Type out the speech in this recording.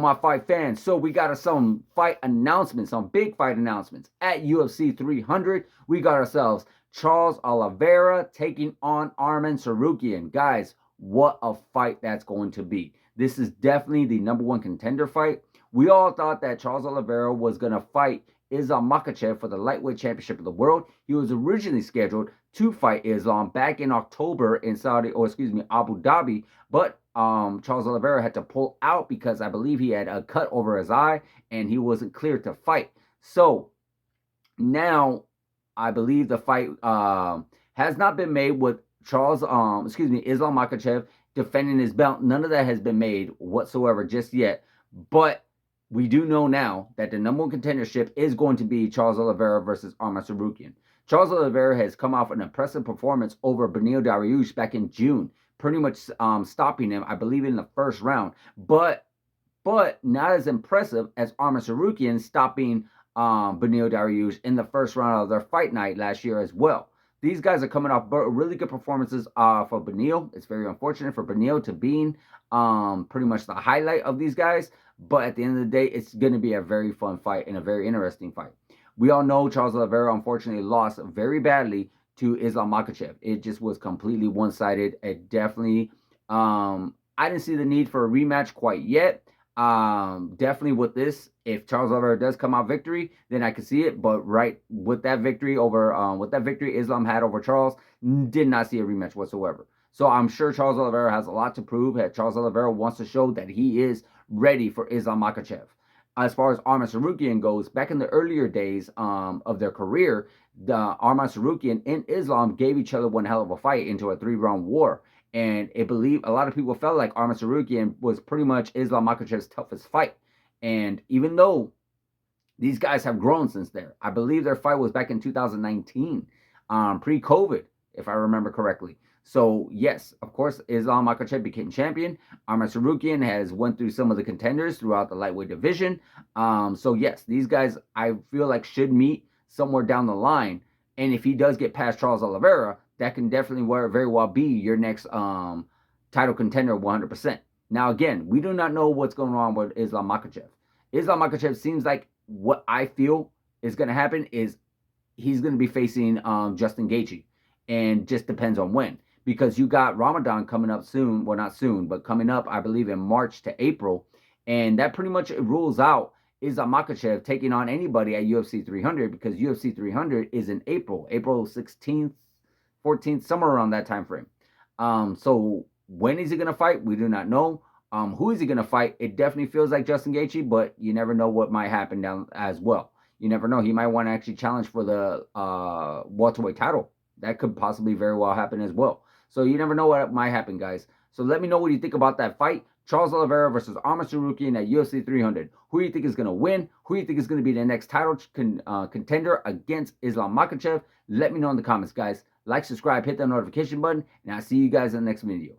my fight fans. So we got some fight announcements, some big fight announcements. At UFC 300, we got ourselves Charles Oliveira taking on Arman Tsarukyan. Guys, what a fight that's going to be. This is definitely the #1 contender fight. We all thought that Charles Oliveira was going to fight Islam Makhachev for the lightweight championship of the world. He was originally scheduled to fight Islam back in October in Abu Dhabi, but Charles Oliveira had to pull out because I believe he had a cut over his eye and he wasn't cleared to fight. So now I believe the fight has not been made with Islam Makhachev defending his belt. None of that has been made whatsoever just yet. But we do know now that the #1 contendership is going to be Charles Oliveira versus Arman Tsarukyan. Charles Oliveira has come off an impressive performance over Beneil Dariush back in June, pretty much stopping him, I believe, in the first round. But not as impressive as Arman Tsarukyan stopping Beneil Dariush in the first round of their fight night last year as well. These guys are coming off really good performances for Beneil. It's very unfortunate for Beneil to being pretty much the highlight of these guys. But at the end of the day, it's going to be a very fun fight and a very interesting fight. We all know Charles Oliveira unfortunately lost very badly to Islam Makhachev. It just was completely one-sided. It definitely, I didn't see the need for a rematch quite yet. Definitely with this, if Charles Oliveira does come out victory, then I can see it. But right with that victory Islam had over Charles, did not see a rematch whatsoever. So I'm sure Charles Oliveira has a lot to prove. Charles Oliveira wants to show that he is ready for Islam Makhachev. As far as Arman Tsarukyan goes, back in the earlier days of their career, Arman Tsarukyan and Islam gave each other one hell of a fight into a 3-round war. And I believe a lot of people felt like Arman Tsarukyan was pretty much Islam Makhachev's toughest fight. And even though these guys have grown since there, I believe their fight was back in 2019, pre-COVID, if I remember correctly. So yes, of course, Islam Makhachev became champion. Arman Tsarukyan has went through some of the contenders throughout the lightweight division. So yes, these guys I feel like should meet somewhere down the line. And if he does get past Charles Oliveira, that can definitely very well be your next title contender 100%. Now again, we do not know what's going on with Islam Makhachev. Islam Makhachev seems like what I feel is going to happen is he's going to be facing Justin Gaethje, and just depends on when. Because you got Ramadan coming up soon. Well, not soon, but coming up, I believe, in March to April. And that pretty much rules out Islam Makhachev taking on anybody at UFC 300, because UFC 300 is in April 16th, 14th, somewhere around that time frame. So when is he going to fight? We do not know. Who is he going to fight? It definitely feels like Justin Gaethje, but you never know what might happen down as well. You never know. He might want to actually challenge for the welterweight title. That could possibly very well happen as well. So you never know what might happen, guys. So let me know what you think about that fight. Charles Oliveira versus Arman Tsarukyan at UFC 300. Who do you think is going to win? Who do you think is going to be the next title contender against Islam Makhachev? Let me know in the comments, guys. Like, subscribe, hit that notification button, and I'll see you guys in the next video.